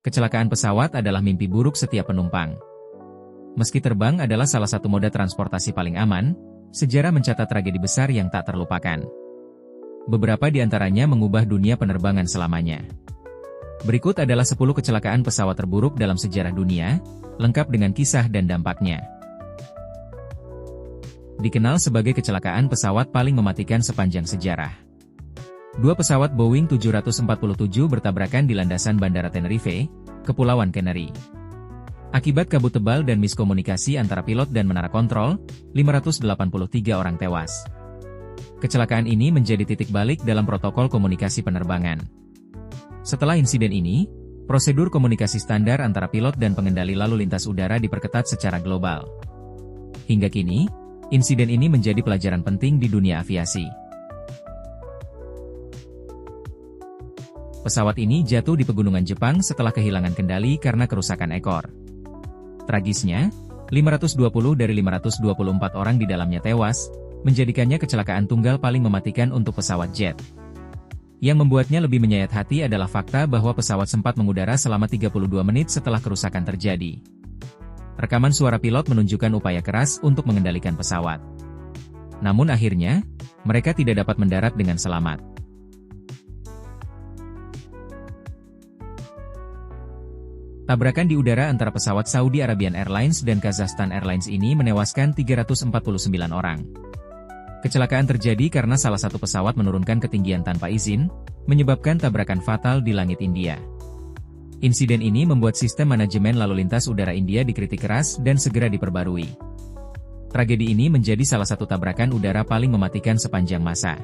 Kecelakaan pesawat adalah mimpi buruk setiap penumpang. Meski terbang adalah salah satu moda transportasi paling aman, sejarah mencatat tragedi besar yang tak terlupakan. Beberapa di antaranya mengubah dunia penerbangan selamanya. Berikut adalah 10 kecelakaan pesawat terburuk dalam sejarah dunia, lengkap dengan kisah dan dampaknya. Dikenal sebagai kecelakaan pesawat paling mematikan sepanjang sejarah. Dua pesawat Boeing 747 bertabrakan di landasan Bandara Tenerife, Kepulauan Canary. Akibat kabut tebal dan miskomunikasi antara pilot dan menara kontrol, 583 orang tewas. Kecelakaan ini menjadi titik balik dalam protokol komunikasi penerbangan. Setelah insiden ini, prosedur komunikasi standar antara pilot dan pengendali lalu lintas udara diperketat secara global. Hingga kini, insiden ini menjadi pelajaran penting di dunia aviasi. Pesawat ini jatuh di pegunungan Jepang setelah kehilangan kendali karena kerusakan ekor. Tragisnya, 520 dari 524 orang di dalamnya tewas, menjadikannya kecelakaan tunggal paling mematikan untuk pesawat jet. Yang membuatnya lebih menyayat hati adalah fakta bahwa pesawat sempat mengudara selama 32 menit setelah kerusakan terjadi. Rekaman suara pilot menunjukkan upaya keras untuk mengendalikan pesawat. Namun akhirnya, mereka tidak dapat mendarat dengan selamat. Tabrakan di udara antara pesawat Saudi Arabian Airlines dan Kazakhstan Airlines ini menewaskan 349 orang. Kecelakaan terjadi karena salah satu pesawat menurunkan ketinggian tanpa izin, menyebabkan tabrakan fatal di langit India. Insiden ini membuat sistem manajemen lalu lintas udara India dikritik keras dan segera diperbarui. Tragedi ini menjadi salah satu tabrakan udara paling mematikan sepanjang masa.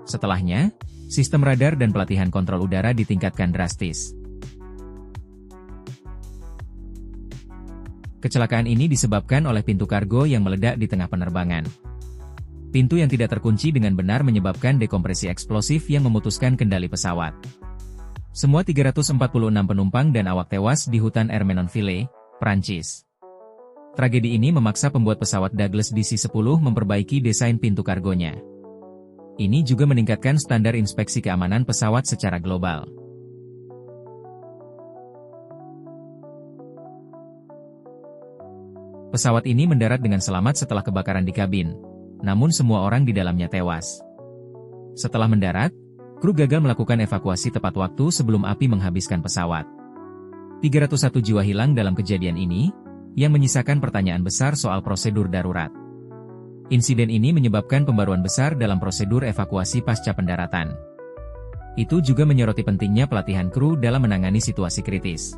Setelahnya, sistem radar dan pelatihan kontrol udara ditingkatkan drastis. Kecelakaan ini disebabkan oleh pintu kargo yang meledak di tengah penerbangan. Pintu yang tidak terkunci dengan benar menyebabkan dekompresi eksplosif yang memutuskan kendali pesawat. Semua 346 penumpang dan awak tewas di hutan Ermenonville, Prancis. Tragedi ini memaksa pembuat pesawat Douglas DC-10 memperbaiki desain pintu kargonya. Ini juga meningkatkan standar inspeksi keamanan pesawat secara global. Pesawat ini mendarat dengan selamat setelah kebakaran di kabin, namun semua orang di dalamnya tewas. Setelah mendarat, kru gagal melakukan evakuasi tepat waktu sebelum api menghabiskan pesawat. 301 jiwa hilang dalam kejadian ini, yang menyisakan pertanyaan besar soal prosedur darurat. Insiden ini menyebabkan pembaruan besar dalam prosedur evakuasi pasca pendaratan. Itu juga menyoroti pentingnya pelatihan kru dalam menangani situasi kritis.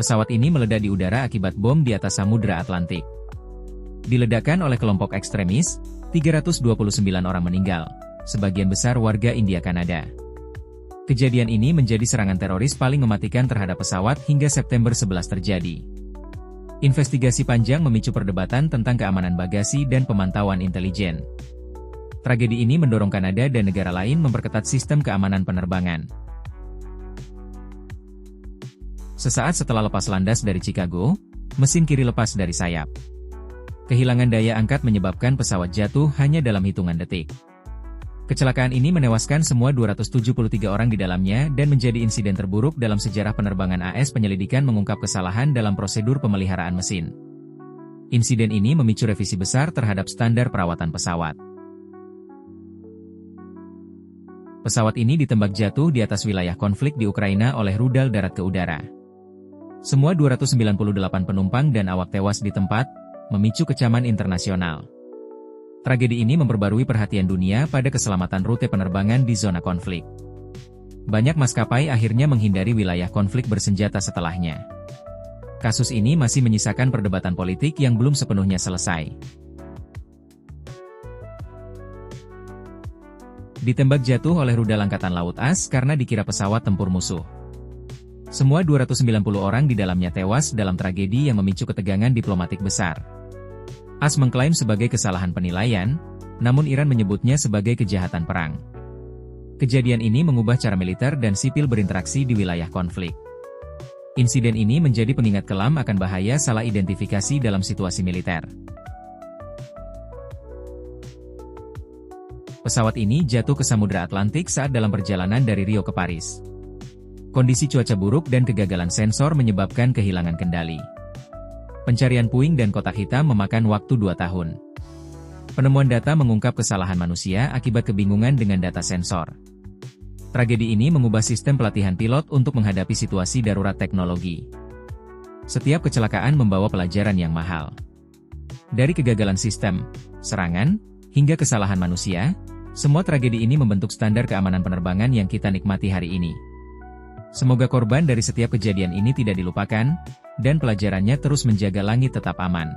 Pesawat ini meledak di udara akibat bom di atas Samudra Atlantik. Diledakkan oleh kelompok ekstremis, 329 orang meninggal, sebagian besar warga India Kanada. Kejadian ini menjadi serangan teroris paling mematikan terhadap pesawat hingga September 11 terjadi. Investigasi panjang memicu perdebatan tentang keamanan bagasi dan pemantauan intelijen. Tragedi ini mendorong Kanada dan negara lain memperketat sistem keamanan penerbangan. Sesaat setelah lepas landas dari Chicago, mesin kiri lepas dari sayap. Kehilangan daya angkat menyebabkan pesawat jatuh hanya dalam hitungan detik. Kecelakaan ini menewaskan semua 273 orang di dalamnya dan menjadi insiden terburuk dalam sejarah penerbangan AS. Penyelidikan mengungkap kesalahan dalam prosedur pemeliharaan mesin. Insiden ini memicu revisi besar terhadap standar perawatan pesawat. Pesawat ini ditembak jatuh di atas wilayah konflik di Ukraina oleh rudal darat ke udara. Semua 298 penumpang dan awak tewas di tempat, memicu kecaman internasional. Tragedi ini memperbarui perhatian dunia pada keselamatan rute penerbangan di zona konflik. Banyak maskapai akhirnya menghindari wilayah konflik bersenjata setelahnya. Kasus ini masih menyisakan perdebatan politik yang belum sepenuhnya selesai. Ditembak jatuh oleh rudal Angkatan Laut AS karena dikira pesawat tempur musuh. Semua 290 orang di dalamnya tewas dalam tragedi yang memicu ketegangan diplomatik besar. AS mengklaim sebagai kesalahan penilaian, namun Iran menyebutnya sebagai kejahatan perang. Kejadian ini mengubah cara militer dan sipil berinteraksi di wilayah konflik. Insiden ini menjadi pengingat kelam akan bahaya salah identifikasi dalam situasi militer. Pesawat ini jatuh ke Samudra Atlantik saat dalam perjalanan dari Rio ke Paris. Kondisi cuaca buruk dan kegagalan sensor menyebabkan kehilangan kendali. Pencarian puing dan kotak hitam memakan waktu 2 tahun. Penemuan data mengungkap kesalahan manusia akibat kebingungan dengan data sensor. Tragedi ini mengubah sistem pelatihan pilot untuk menghadapi situasi darurat teknologi. Setiap kecelakaan membawa pelajaran yang mahal. Dari kegagalan sistem, serangan, hingga kesalahan manusia, semua tragedi ini membentuk standar keamanan penerbangan yang kita nikmati hari ini. Semoga korban dari setiap kejadian ini tidak dilupakan, dan pelajarannya terus menjaga langit tetap aman.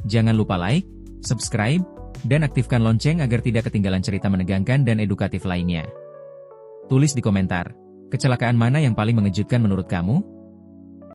Jangan lupa like, subscribe, dan aktifkan lonceng agar tidak ketinggalan cerita menegangkan dan edukatif lainnya. Tulis di komentar, kecelakaan mana yang paling mengejutkan menurut kamu?